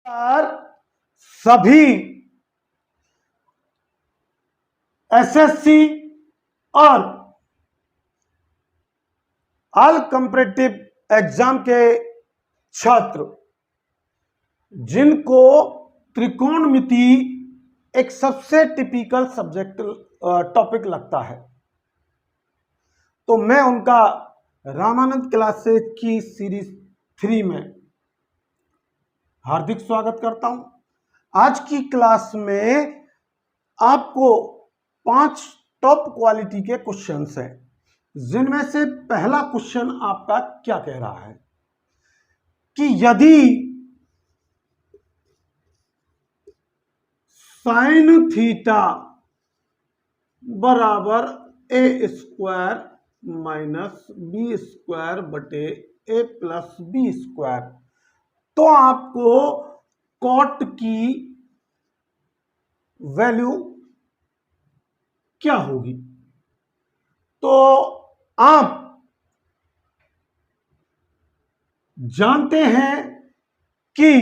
और सभी एसएससी और ऑल कॉम्पिटिटिव एग्जाम के छात्र जिनको त्रिकोणमिति एक सबसे टिपिकल सब्जेक्ट टॉपिक लगता है, तो मैं उनका रामानंद क्लासेस की सीरीज 3 में हार्दिक स्वागत करता हूं। आज की क्लास में आपको 5 टॉप क्वालिटी के क्वेश्चंस हैं, जिनमें से पहला क्वेश्चन आपका क्या कह रहा है कि यदि साइन थीटा बराबर ए स्क्वायर माइनस बी स्क्वायर बटे ए प्लस बी स्क्वायर, तो आपको कॉट की वैल्यू क्या होगी। तो आप जानते हैं कि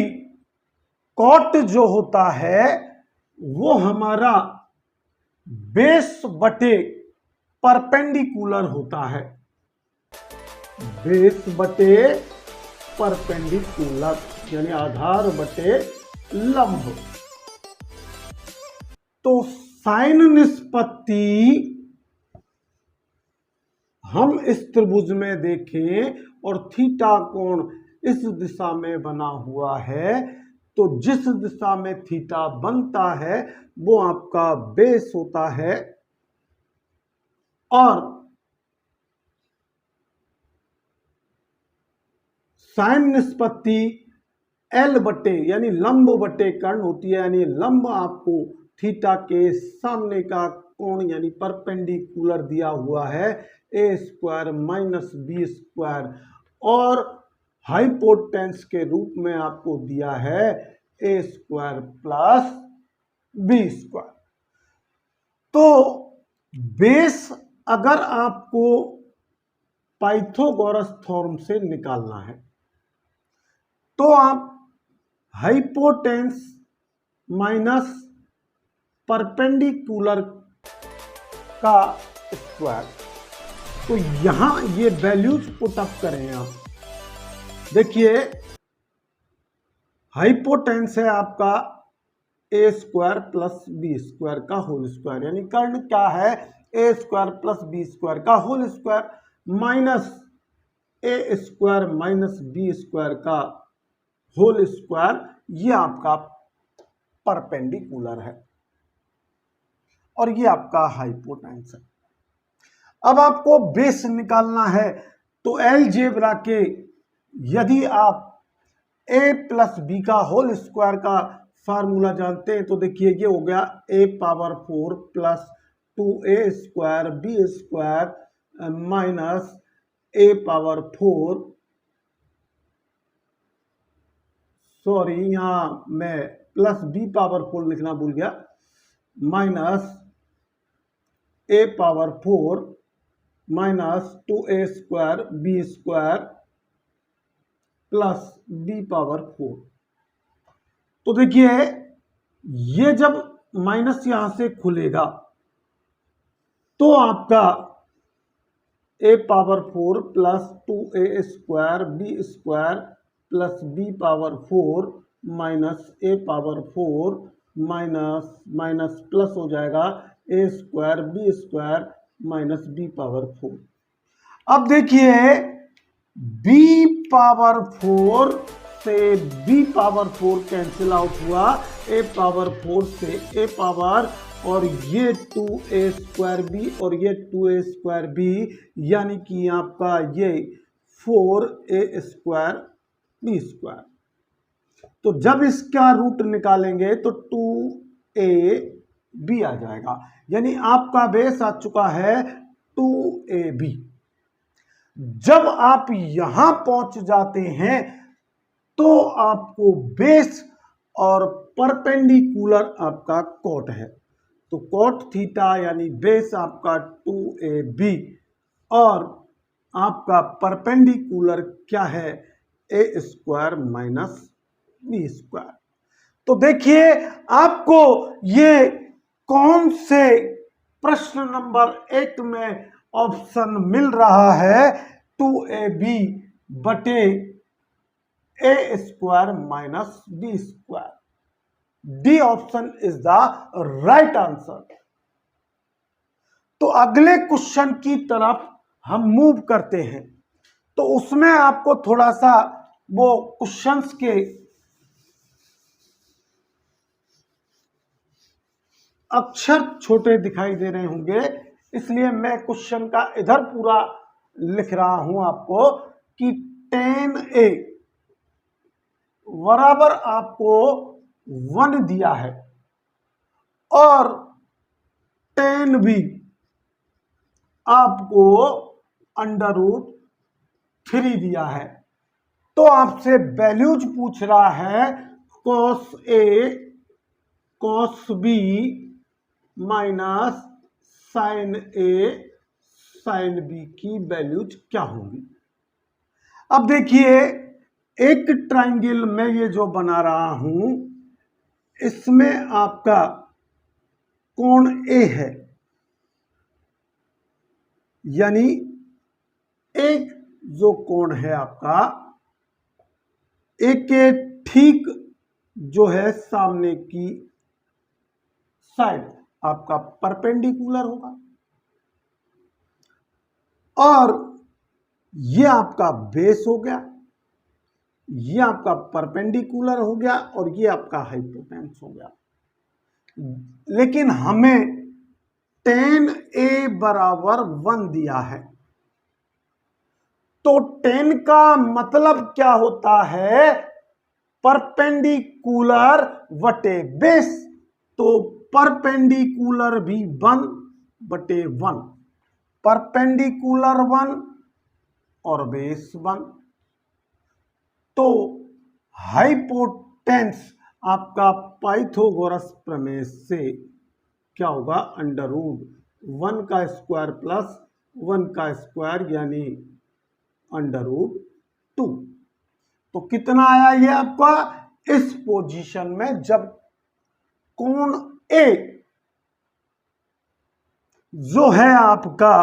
कॉट जो होता है वो हमारा बेस बटे परपेंडिकुलर होता है, बेस बटे परपेंडिकुलर यानी आधार बटे लंब। तो साइन निष्पत्ति हम इस त्रिभुज में देखें और थीटा कोण इस दिशा में बना हुआ है, तो जिस दिशा में थीटा बनता है वो आपका बेस होता है और साइन निष्पत्ति एल बटे यानी लंब बटे कर्ण होती है, यानी लंब आपको थीटा के सामने का कोण यानी परपेंडिकुलर दिया हुआ है ए स्क्वायर माइनस बी स्क्वायर, और हाइपोटेन्यूस के रूप में आपको दिया है ए स्क्वायर प्लस बी स्क्वायर। तो बेस अगर आपको पाइथागोरस थ्योरम से निकालना है तो आप हाइपोटेन्यूस माइनस परपेंडिकुलर का स्क्वायर, तो यहां ये वैल्यूज पुट अप करें आप। देखिए हाइपोटेन्यूस है आपका ए स्क्वायर प्लस बी स्क्वायर का होल स्क्वायर, यानी कर्ण क्या है ए स्क्वायर प्लस बी स्क्वायर का होल स्क्वायर माइनस ए स्क्वायर माइनस बी स्क्वायर का होल स्क्वायर, ये आपका परपेंडिकुलर है और ये आपका हाइपोटेन्यूस है। अब आपको बेस निकालना है तो अलजेब्रा के यदि आप a प्लस बी का होल स्क्वायर का फार्मूला जानते हैं तो देखिए ये हो गया a power 4 plus 2a square B square minus a power 4, sorry यहां मैं प्लस b पावर 4 लिखना भूल गया, minus a power 4 minus 2a square B square plus b power 4। तो देखिए ये जब माइनस यहां से खुलेगा तो आपका a power 4 plus 2a square B square plus b power 4 minus a power 4 minus minus plus हो जाएगा a square B square minus b power 4। अब देखिए b पावर 4 से b पावर 4 कैंसिल आउट हुआ, a पावर 4 से a power, और ये 2a square B और ये 2a स्क्वायर बी, यानी कि आपका ये 4a स्क्वायर बी स्क्वायर। तो जब इसका रूट निकालेंगे तो 2a b आ जाएगा, यानी आपका बेस आ चुका है 2ab। जब आप यहां पहुंच जाते हैं तो आपको बेस और परपेंडिकुलर आपका कॉट है, तो कॉट थीटा यानी बेस आपका 2ab और आपका परपेंडिकुलर क्या है ए स्क्वायर माइनस बी स्क्वायर। तो देखिए आपको ये कौन से प्रश्न नंबर 1 में ऑप्शन मिल रहा है 2ab बटे A square minus B square. D option is the right answer. तो अगले क्वेश्चन की तरफ हम मूव करते हैं। तो उसमें आपको थोड़ा सा वो क्वेश्चंस के अक्षर छोटे दिखाई दे रहे होंगे, इसलिए मैं क्वेश्चन का इधर पूरा लिख रहा हूं आपको कि 10a बराबर आपको 1 दिया है और 10b आपको √3 दिया है। तो आपसे वैल्यूज पूछ रहा है cos a cos b माइनस साइन ए साइन बी की वैल्यूज क्या होंगी। अब देखिए एक ट्रायंगल में ये जो बना रहा हूं इसमें आपका कोण ए है, यानी एक जो कोण है आपका एक के ठीक जो है सामने की साइड आपका परपेंडिकुलर होगा और ये आपका बेस हो गया, ये आपका परपेंडिकुलर हो गया और ये आपका हाइपोटेन्यूस हो गया। लेकिन हमें 10a बराबर 1 दिया है, तो 10 का मतलब क्या होता है परपेंडिकुलर बटे बेस। तो परपेंडिकुलर भी 1 बटे 1, परपेंडिकुलर 1 और बेस 1। तो हाइपोटेन्यूस आपका पाइथागोरस प्रमेय से क्या होगा √1 का स्क्वायर प्लस 1 का स्क्वायर यानी √2। तो कितना आया ये आपका इस पोजीशन में जब कोण ए जो है आपका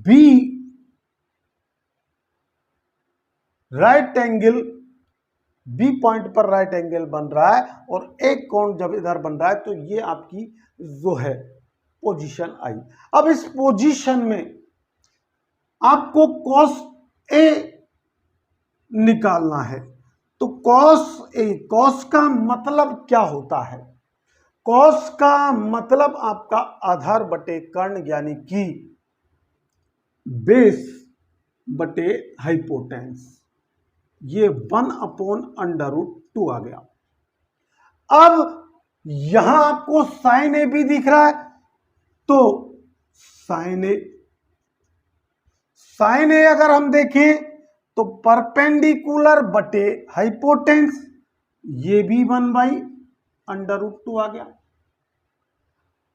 B right angle B point पर राइट एंगल बन रहा है और एक कोण जब इधर बन रहा है, तो ये आपकी जो है पोजीशन आई। अब इस पोजीशन में आपको cos ए निकालना है। तो cos का मतलब क्या होता है? cos का मतलब आपका आधार बटे कर्ण यानी कि बेस बटे हाइपोटेन्यूस, ये 1/√2 आ गया। अब यहां आपको साइन ए भी दिख रहा है, तो साइन ए अगर हम देखें तो परपेंडिकुलर बटे हाइपोटेन्यूस, ये भी 1/√2 आ गया।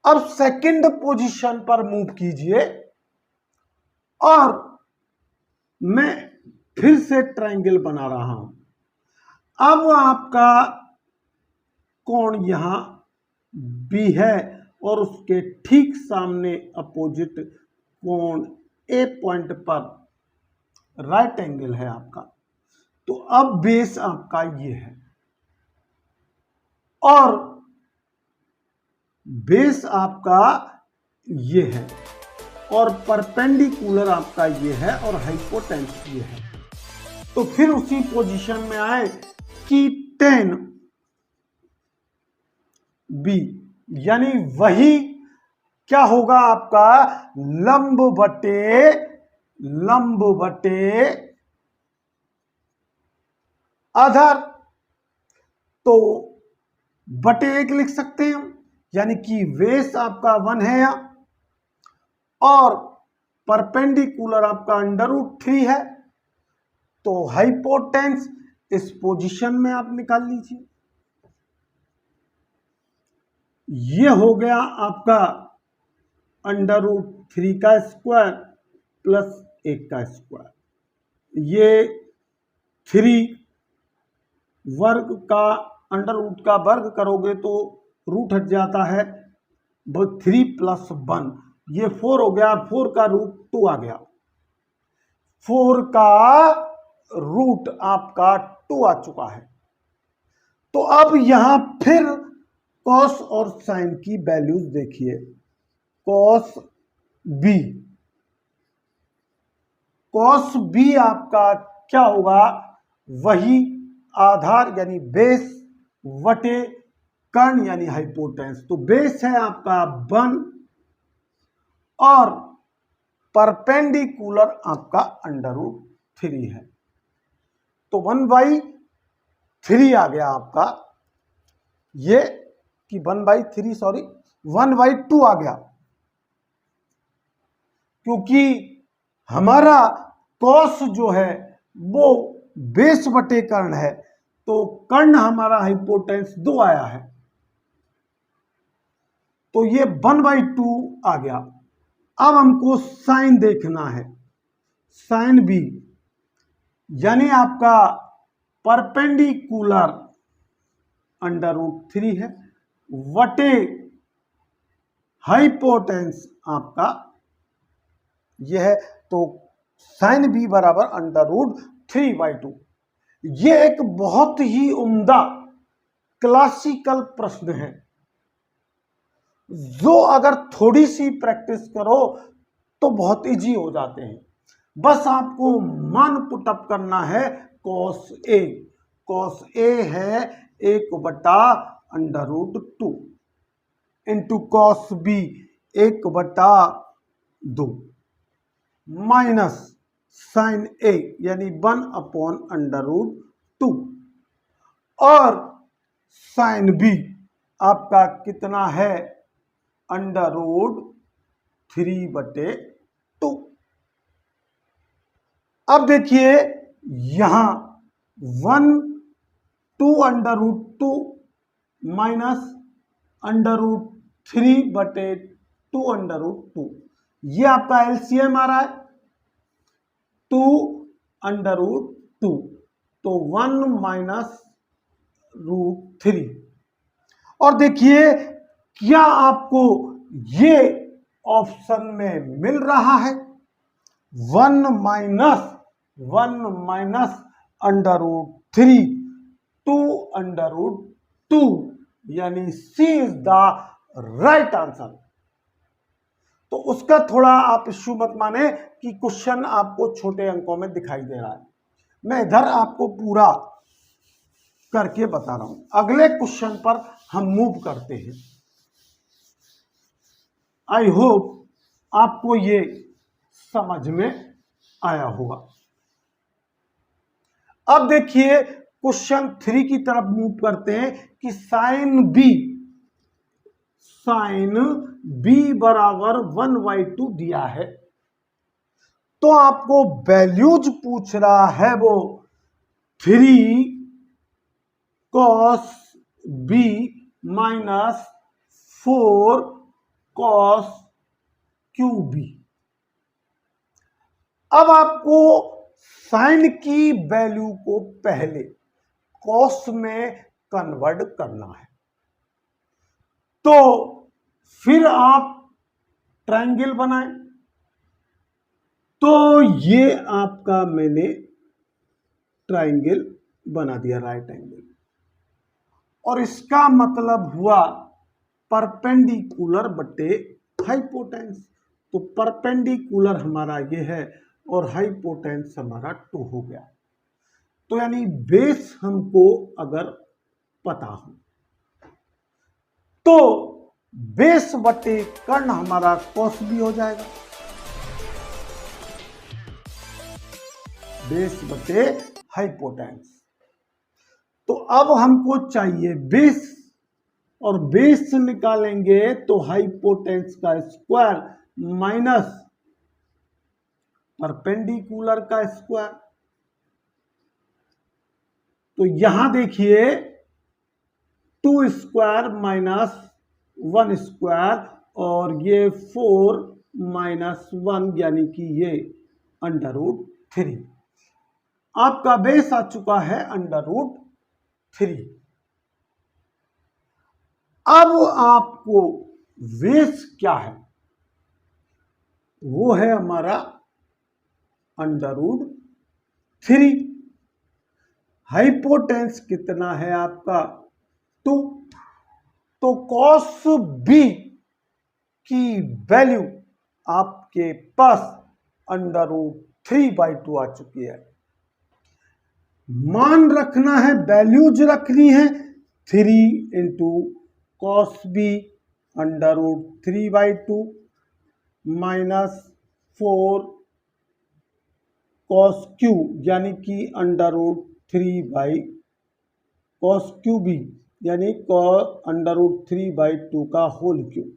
अब सेकंड पोजीशन पर मूव कीजिए और मैं फिर से ट्रायंगल बना रहा हूं। अब आपका कोण यहां बी है और उसके ठीक सामने अपोजिट कोण ए पॉइंट पर राइट एंगल है आपका। तो अब बेस आपका ये है और बेस आपका ये है और परपेंडिकुलर आपका ये है और हाइपोटेन्यूस ये है। तो फिर उसी पोजीशन में आए कि 10b यानी वही क्या होगा आपका लंब बटे आधार। तो बटे 1 लिख सकते हैं हम, यानी कि बेस आपका 1 है यहां और परपेंडिकुलर आपका √3 है। तो हाइपोटेन्यूस इस पोजीशन में आप निकाल लीजिए। ये हो गया आपका √3 का स्क्वायर प्लस 1 का स्क्वायर। ये 3 वर्ग का अंडर रूट का वर्ग करोगे तो रूट हट जाता है, 3 + 1, ये 4 हो गया, 4 का रूट 2 आ गया, 4 का रूट आपका 2 आ चुका है। तो अब यहां फिर कॉस और साइन की वैल्यूज देखिए। कॉस बी आपका क्या होगा, वही आधार यानी बेस वटे कर्ण यानी हाइपोटेन्स। तो बेस है आपका 1 और परपेंडिकुलर आपका √3 है। तो 1/3 आ गया आपका, ये कि 1/3 सॉरी 1/2 आ गया, क्योंकि हमारा कॉस जो है वो बेस बटे कर्ण है, तो कर्ण हमारा हाइपोटेन्स 2 आया है, तो ये 1/2 आ गया। अब हमको साइन देखना है, साइन बी यानी आपका परपेंडिकुलर √3 है वटे हाइपोटेन्स आपका यह है, तो साइन बी बराबर √3/2। यह एक बहुत ही उम्दा क्लासिकल प्रश्न है, जो अगर थोड़ी सी प्रैक्टिस करो तो बहुत इजी हो जाते हैं। बस आपको मान पुटअप करना है। कॉस ए है 1/√2 into cos B 1/2 minus sine A यानी 1/√2 और साइन बी आपका कितना है √3/2। अब देखिए यहां 2 माइनस √3/2 ये आपका एलसीएम आ रहा है 2√2, तो 1 माइनस √3। और देखिए क्या आपको ये ऑप्शन में मिल रहा है 1 माइनस √3 2√2 यानी सी इज द राइट आंसर। तो उसका थोड़ा आप इश्यू मत माने कि क्वेश्चन आपको छोटे अंकों में दिखाई दे रहा है, मैं इधर आपको पूरा करके बता रहा हूं। अगले क्वेश्चन पर हम मूव करते हैं। आई होप आपको ये समझ में आया होगा। अब देखिए क्वेश्चन 3 की तरफ मूव करते हैं कि साइन बी बराबर 1/2 दिया है, तो आपको वैल्यूज पूछ रहा है वो 3 cos B minus 4 cos QB। अब आपको साइन की वैल्यू को पहले कॉस में कन्वर्ट करना है, तो फिर आप ट्रायंगल बनाएं। तो ये आपका मैंने ट्रायंगल बना दिया राइट एंगल, और इसका मतलब हुआ परपेंडिकुलर बटे हाइपोटेन्स। तो परपेंडिकुलर हमारा ये है और हाइपोटेन्स हमारा 2 हो गया। तो यानी बेस हमको अगर पता हो तो बेस बटे कर्ण हमारा कॉस भी हो जाएगा, बेस बटे हाइपोटेन्स। तो अब हमको चाहिए बेस, और बेस निकालेंगे तो हाइपोटेन्स का स्क्वायर माइनस परपेंडिकुलर का स्क्वायर। तो यहां देखिए 2 स्क्वायर माइनस 1 स्क्वायर, और ये 4 माइनस 1 यानी कि ये √3। आपका बेस आ चुका है √3। अब आपको बेस क्या है, वो है हमारा √3। हाइपोटेंस कितना है आपका 2, तो कॉस बी की वैल्यू आपके पास √3/2 आ चुकी है। मान रखना है, वैल्यूज रखनी है, 3 into cos B √3/2 -4 cos Q यानी कि √3 कॉस क्यू बी यानी √3/2 का होल क्यूब।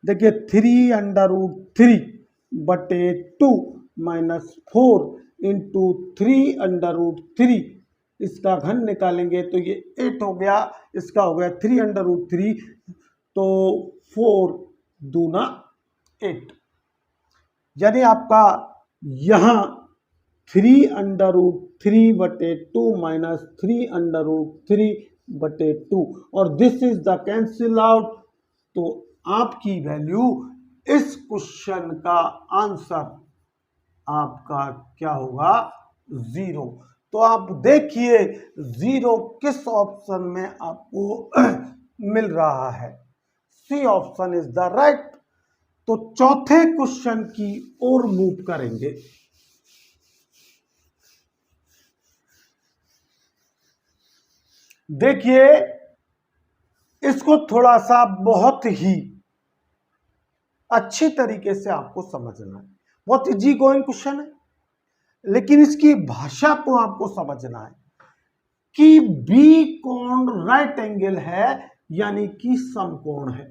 देखिए 3√3/2 -4 इंटू 3√3, इसका घन निकालेंगे तो ये 8 हो गया, इसका हो गया 3√3, तो 4 दूना 8, यानी आपका यहां 3√3/2 -3√3/2 और this is the cancel out. तो आपकी वैल्यू, इस क्वेश्चन का आंसर आपका क्या होगा, 0। तो आप देखिए 0 किस ऑप्शन में आपको मिल रहा है, C option is the right. तो चौथे क्वेश्चन की ओर मूव करेंगे। देखिए इसको थोड़ा सा बहुत ही अच्छी तरीके से आपको समझना है, बहुत इजी गोइंग क्वेश्चन है, लेकिन इसकी भाषा को आपको समझना है कि बी कोण राइट एंगल है यानी कि समकोण है।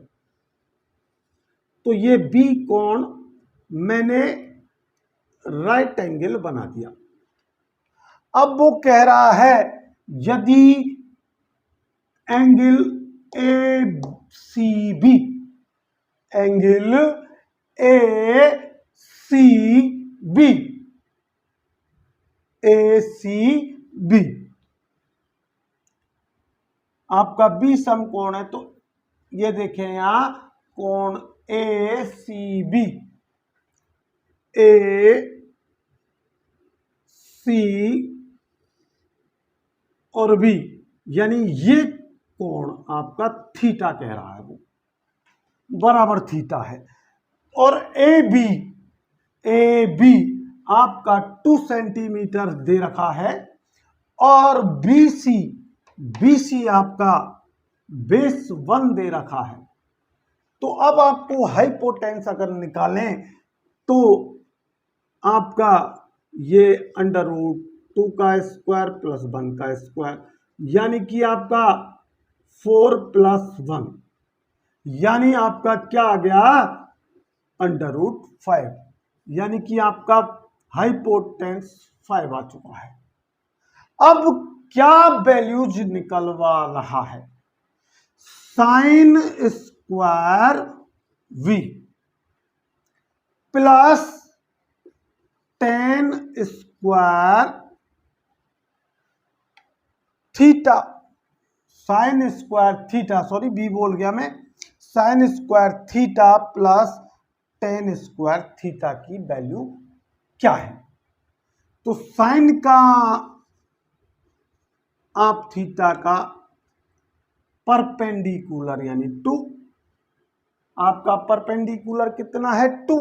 तो ये बी कोण मैंने राइट एंगल बना दिया। अब वो कह रहा है यदि एंगल ACB, एंगल ACB आपका बी समकोण है, तो ये देखें यहां कोण ACB, AC और B, यानी ये कोण आपका थीटा कह रहा है, वो बराबर थीटा है। और AB आपका 2 सेंटीमीटर दे रखा है, और BC आपका बेस 1 दे रखा है। तो अब आपको हाइपोटेंस अगर निकालें तो आपका ये √2 का स्क्वायर प्लस 1 का स्क्वायर, यानी कि आपका 4 + 1, यानी आपका क्या आ गया, √5, यानी कि आपका हाइपोटेंस 5 आ चुका है। अब क्या वैल्यूज निकलवा रहा है, sin² V plus tan² theta, sin² theta, sorry B बोल गया मैं, sin² theta plus tan² theta की वैल्यू क्या है। तो साइन का आप थीटा का परपेंडिकुलर यानी 2, आपका परपेंडिकुलर कितना है 2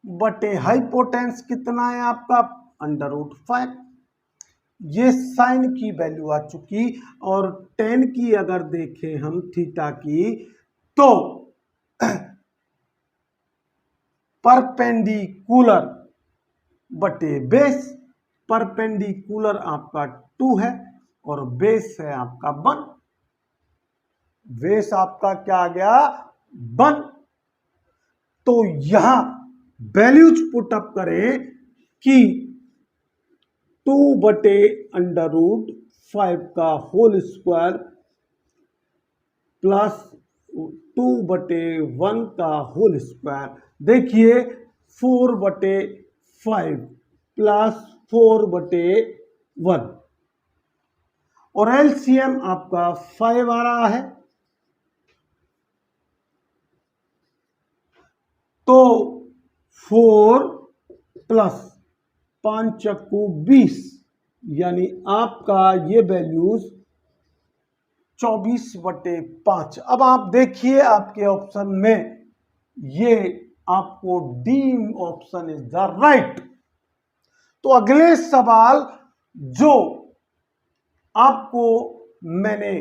बटे हाइपोटेंस कितना है आपका √5, ये साइन की वैल्यू आ चुकी। और टेन की अगर देखें हम थीटा की, तो परपेंडिकुलर बटे बेस, परपेंडिकुलर आपका 2 है और बेस है आपका 1, बेस आपका क्या आ गया 1। तो यहां वैल्यूज पुट अप करें कि 2 बटे √5 का होल स्क्वायर प्लस 2 बटे 1 का होल स्क्वायर, देखिए 4 बटे 5 प्लस 4 बटे 1, और एलसीएम आपका 5 आ रहा है। तो 4 प्लस 5 चक्कू 20, यानी आपका ये वैल्यूज 24/5। अब आप देखिए आपके ऑप्शन में ये आपको D option is the right. तो अगले सवाल जो आपको मैंने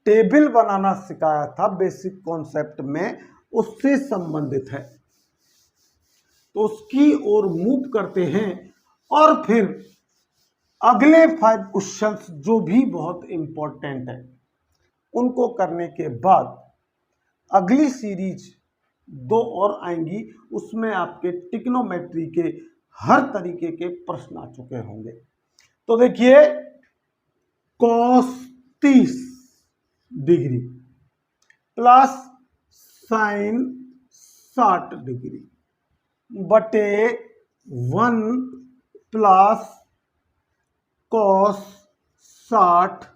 टेबल बनाना सिखाया था बेसिक कॉन्सेप्ट में, उससे संबंधित है, तो उसकी ओर मूव करते हैं और फिर अगले 5 क्वेश्चंस जो भी बहुत इंपॉर्टेंट है उनको करने के बाद अगली सीरीज 2 और आएंगी, उसमें आपके ट्रिग्नोमेट्री के हर तरीके के प्रश्न आ चुके होंगे। तो देखिए cos 30 degree plus sin 60 degree बटे 1 प्लस cos 60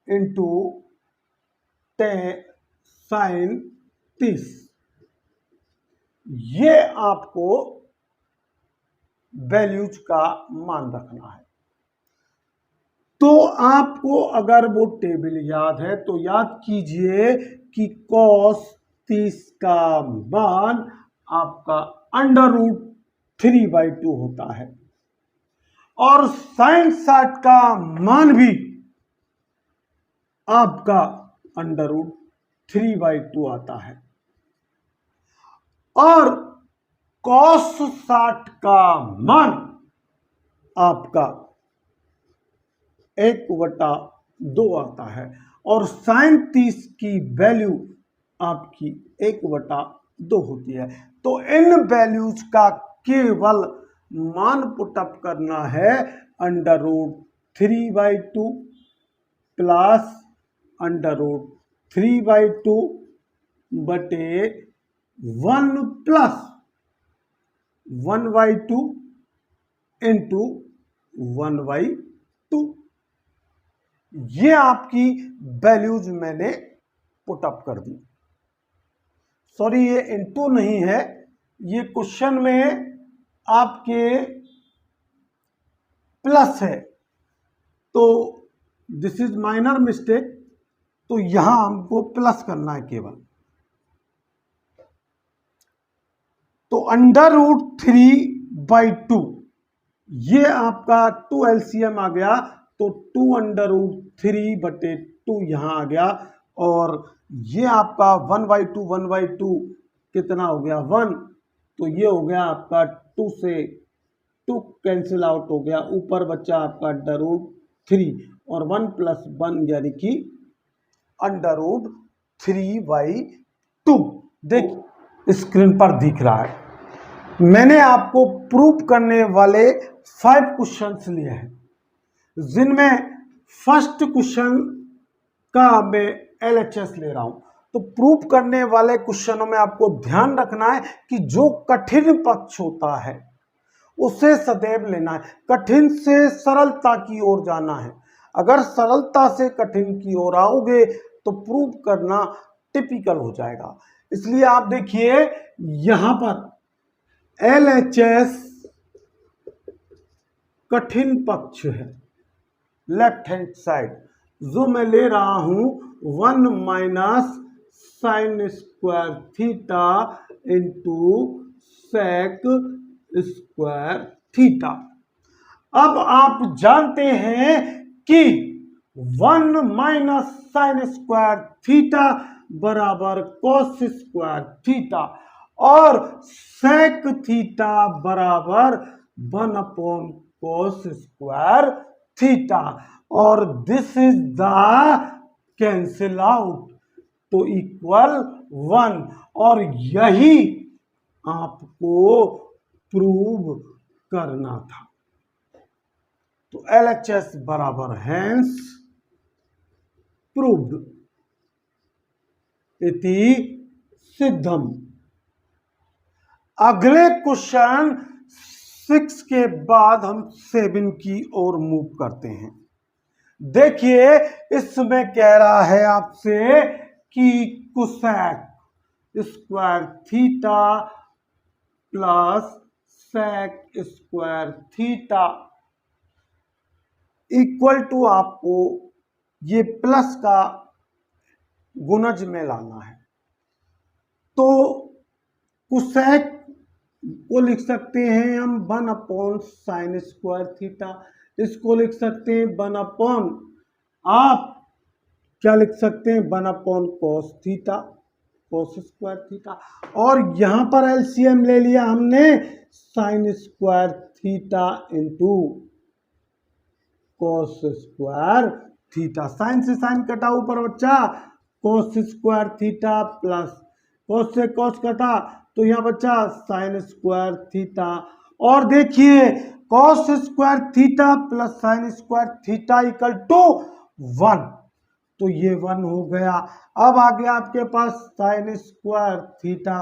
इंटू sin 30, ये आपको वैल्यूज का मान रखना है। तो आपको अगर वो टेबल याद है तो याद कीजिए कि cos 30 का मान आपका √3/2 होता है और sin 60 का मान भी आपका √3/2 आता है और cos 60 का मान आपका 1/2 आता है और sin 30 की वैल्यू आपकी 1/2 होती है। तो इन वैल्यूज का केवल मान पुटअप करना है √3/2 प्लस √3/2 बटे 1 प्लस 1/2 इंटू 1/2। ये आपकी वैल्यूज मैंने पुटअप कर दी। सॉरी, ये इंटू नहीं है, ये क्वेश्चन में आपके प्लस है, तो दिस इज माइनर मिस्टेक, तो यहां हमको प्लस करना है केवल। तो √3/2 ये आपका 2 LCM आ गया, तो 2√3/2 यहां आ गया और ये आपका 1/2 कितना हो गया 1, तो ये हो गया आपका 2 से 2 कैंसिल आउट हो गया, ऊपर बच्चा आपका √3 और 1 + 1 यानी कि √3/2। देख स्क्रीन पर दिख रहा है, मैंने आपको प्रूव करने वाले 5 क्वेश्चंस लिए हैं, जिनमें फर्स्ट क्वेश्चन का मैं LHS ले रहा हूं। तो प्रूव करने वाले क्वेश्चनों में आपको ध्यान रखना है कि जो कठिन पक्ष होता है उसे सदैव लेना है, कठिन से सरलता की ओर जाना है। अगर सरलता से कठिन की ओर आओगे तो प्रूव करना टिपिकल हो जाएगा। इसलिए आप देखिए यहां पर LHS कठिन पक्ष है, लेफ्ट हैंड साइड, जो मैं ले रहा हूं 1 - sin square theta into sec square theta. अब आप जानते हैं कि 1 - sin स्क्वायर थीटा बराबर cos स्क्वायर थीटा और सेक थीटा बराबर 1/cos स्क्वायर थीटा, और this is the cancel out, तो इक्वल 1, और यही आपको प्रूव करना था। तो LHS बराबर हैंस प्रूव्ड इति सिद्धम। अगले क्वेश्चन 6 के बाद हम 7 की ओर मूव करते हैं। देखिए इसमें कह रहा है आपसे कि cosec square theta plus sec square theta equal to आपको ये प्लस का गुणज में लाना है। तो कोसेक को लिख सकते हैं हम 1/sin स्क्वायर थीटा, इसको लिख सकते हैं 1/, आप क्या लिख सकते हैं 1/cos theta, cos square theta, और यहां पर एलसीएम ले लिया हमने sin square theta into cos square theta. Sine से साइन कटा ऊपर बच्चा cos square theta plus cos से cos कटा तो यहाँ बच्चा sin स्क्वायर थीटा, और देखिए cos square theta plus sin square theta equal to 1, तो ये 1 हो गया। अब आ गया आपके पास sin स्क्वायर थीटा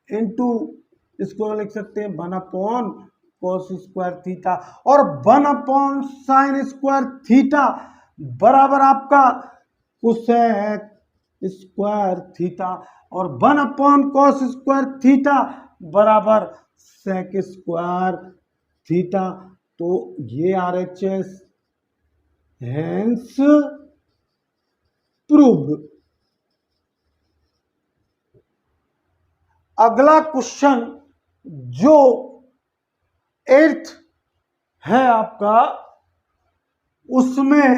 इंटू, इसको लिख सकते हैं 1/cos स्क्वायर थीटा, और 1/sin स्क्वायर थीटा बराबर आपका कोसेक स्क्वायर थीटा, और 1/cos स्क्वायर थीटा बराबर सेक स्क्वायर थीटा। तो ये RHS हैंस प्रूव्ड। अगला क्वेश्चन जो 8th है आपका, उसमें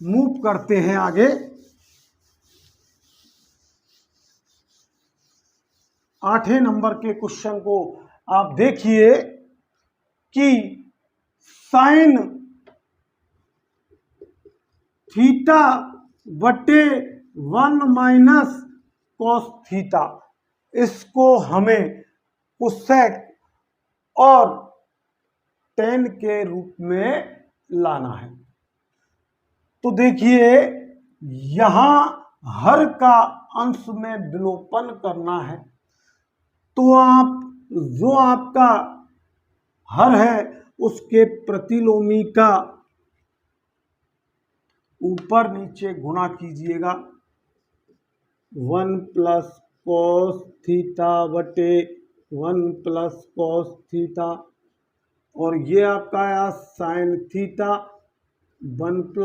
मूव करते हैं आगे। 8वें नंबर के क्वेश्चन को आप देखिए कि साइन थीटा बटे 1 - cos थीटा, इसको हमें कोसेक और tan के रूप में लाना है। तो देखिए यहां हर का अंश में विलोपन करना है, तो आप जो आपका हर है उसके प्रतिलोमी का ऊपर नीचे गुणा कीजिएगा। 1 + cos थीटा बटे 1 + cos थीटा, और ये आपका आया साइन थीटा 1 +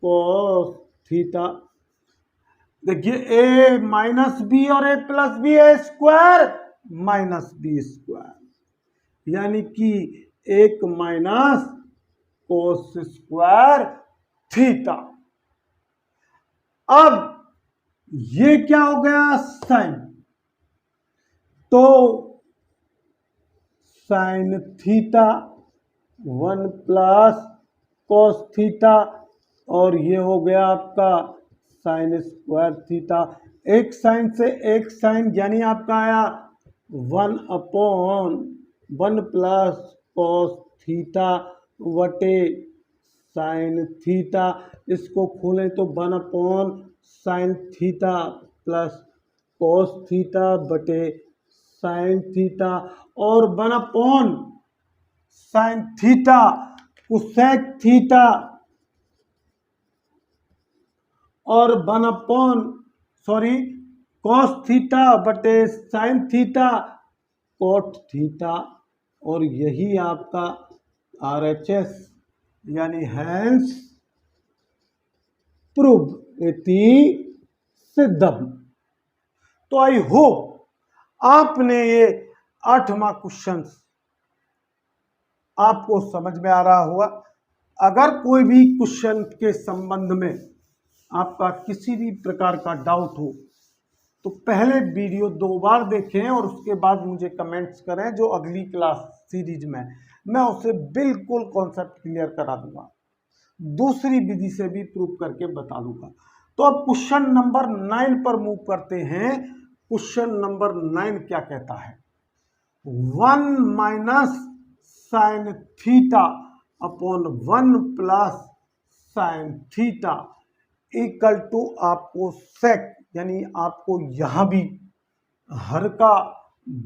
cos थीटा। देखिए a - b और a + b है स्क्वायर -b स्क्वायर, यानी कि 1 - cos स्क्वायर थीटा। अब ये क्या हो गया साइन, तो साइन थीटा 1 + cos थीटा, और ये हो गया आपका साइन स्क्वायर थीटा। एक साइन से एक साइन, यानी आपका आया 1/1 + cos थीटा बटे साइन थीटा, इसको खोलें तो 1/sin theta plus cos theta बटे साइन थीटा, और 1/sin थीटा कोसेक थीटा, और cos थीटा बटे साइन थीटा cot थीटा, और यही आपका RHS यानी हैंस प्रूव्ड, इति सिद्धम। तो आई होप आपने ये 8वां क्वेश्चन आपको समझ में आ रहा होगा। अगर कोई भी क्वेश्चन के संबंध में आपका किसी भी प्रकार का डाउट हो तो पहले वीडियो 2 बार देखें और उसके बाद मुझे कमेंट्स करें, जो अगली क्लास सीरीज में मैं उसे बिल्कुल कॉन्सेप्ट क्लियर करा दूंगा, दूसरी विधि से भी प्रूव करके बता दूंगा। तो अब क्वेश्चन नंबर 9 पर मूव करते हैं। क्वेश्चन नंबर 9 क्या कहता है, 1 - sin theta upon 1 + sin theta equal to आपको सेक, यानी आपको यहां भी हर का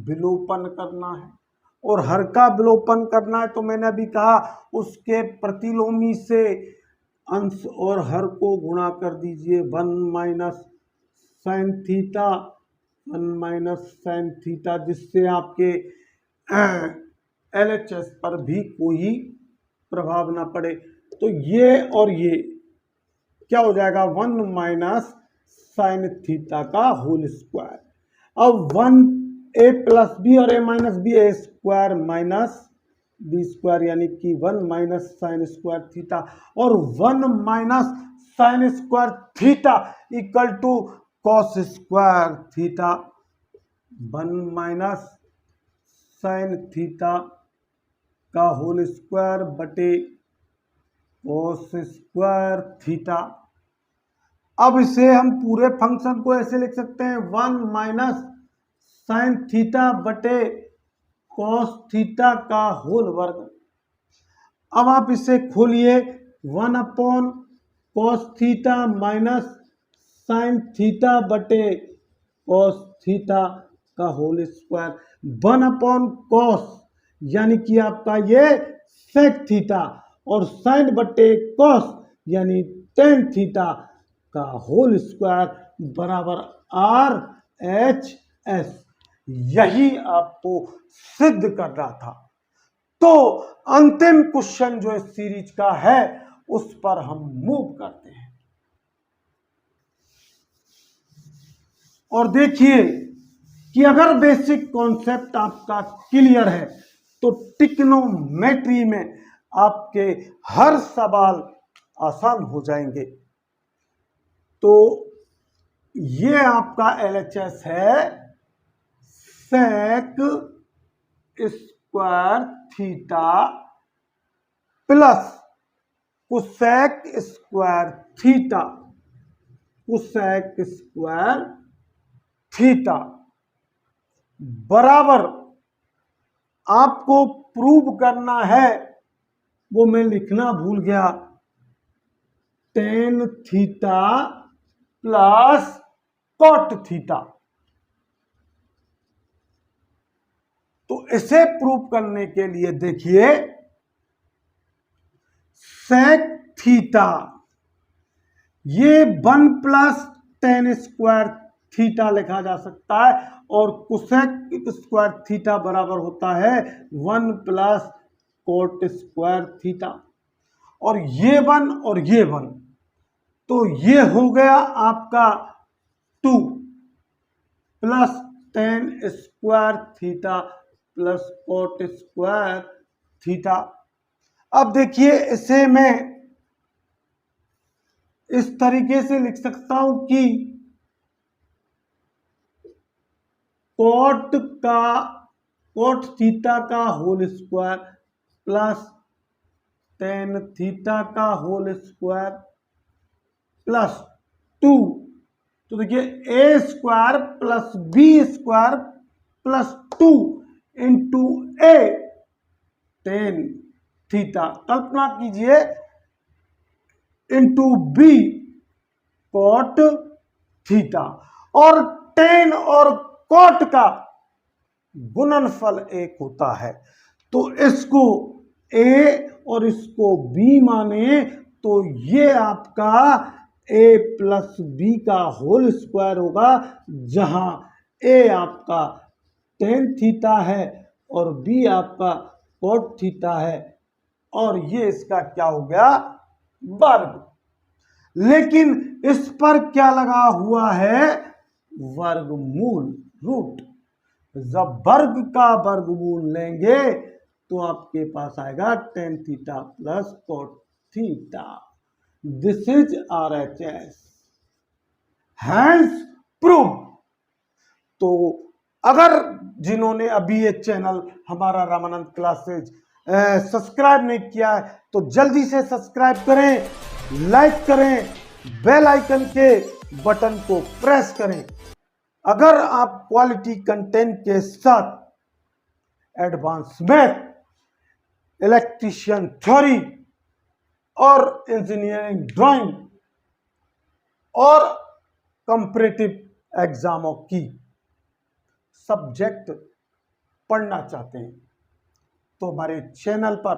विलोपन करना है, और हर का विलोपन करना है तो मैंने अभी कहा उसके प्रतिलोमी से अंश और हर को गुणा कर दीजिए। 1 - sin theta 1 minus sine theta, जिससे आपके LHS पर भी कोई प्रभाव ना पड़े। तो ये और ये क्या हो जाएगा, 1 माइनस साइन थीटा का होल स्क्वायर। अब 1 a प्लस बी और a minus B, A square minus B square, यानी कि 1 माइनस साइन स्क्वायर थीटा, और 1 minus sine square theta equal to cos square theta. 1 minus sine theta का whole square बटे cos square theta. अब इसे हम पूरे फंक्शन को ऐसे लिख सकते हैं, 1 माइनस साइन थीटा बटे कॉस थीटा का होल वर्ग। अब आप इसे खोलिए, 1 upon cos theta minus sine theta बटे कॉस थीटा का होल स्क्वायर, 1 अपॉन कॉस यानी कि आपका ये सेक थीटा, और साइन बटे कॉस यानी टेन थीटा का होल स्क्वायर बराबर RHS। यही आपको सिद्ध करना था। तो अंतिम क्वेश्चन जो इस सीरीज का है उस पर हम मूव करते हैं, और देखिए कि अगर बेसिक कॉन्सेप्ट आपका क्लियर है तो ट्रिग्नोमेट्री में आपके हर सवाल आसान हो जाएंगे। तो ये आपका LHS है sec square theta plus cosec square theta, cosec square theta बराबर आपको प्रूव करना है, वो मैं लिखना भूल गया, tan theta plus cot theta. तो इसे प्रूव करने के लिए देखिए, सेक थीटा ये 1 प्लस टेन स्क्वायर थीटा लिखा जा सकता है, और कोसेक स्क्वायर थीटा बराबर होता है 1 प्लस कोट स्क्वायर थीटा, और ये 1 और ये 1, तो ये हो गया आपका 2 plus ten square theta plus coat square theta. अब देखिए इसे मैं इस तरीके से लिख सकता हूं कि कोट थीटा का whole square plus tan theta का होल स्क्वायर प्लस 2, तो देखिए A square plus B square plus 2 into A tan theta, कल्पना कीजिए, इंटू बी कॉट थीटा, और टेन और कॉट का गुणनफल 1 होता है। तो इसको ए और इसको बी माने तो ये आपका ए प्लस बी का होल स्क्वायर होगा, जहां ए आपका टेन थीटा है और बी आपका कॉट थीटा है, और ये इसका क्या हो गया, वर्ग। लेकिन इस पर क्या लगा हुआ है, वर्गमूल, रूट। जब वर्ग का वर्गमूल लेंगे तो आपके पास आएगा ten theta plus cot theta. This is RHS, hence prove. तो अगर जिन्होंने अभी ये चैनल हमारा रामानंद क्लासेज सब्सक्राइब नहीं किया है तो जल्दी से सब्सक्राइब करें, लाइक करें, बेल आइकन के बटन को प्रेस करें। अगर आप क्वालिटी कंटेंट के साथ एडवांस मैथ, इलेक्ट्रीशियन थ्योरी और इंजीनियरिंग ड्राइंग और कंपैरेटिव एग्जामों की सब्जेक्ट पढ़ना चाहते हैं तो हमारे चैनल पर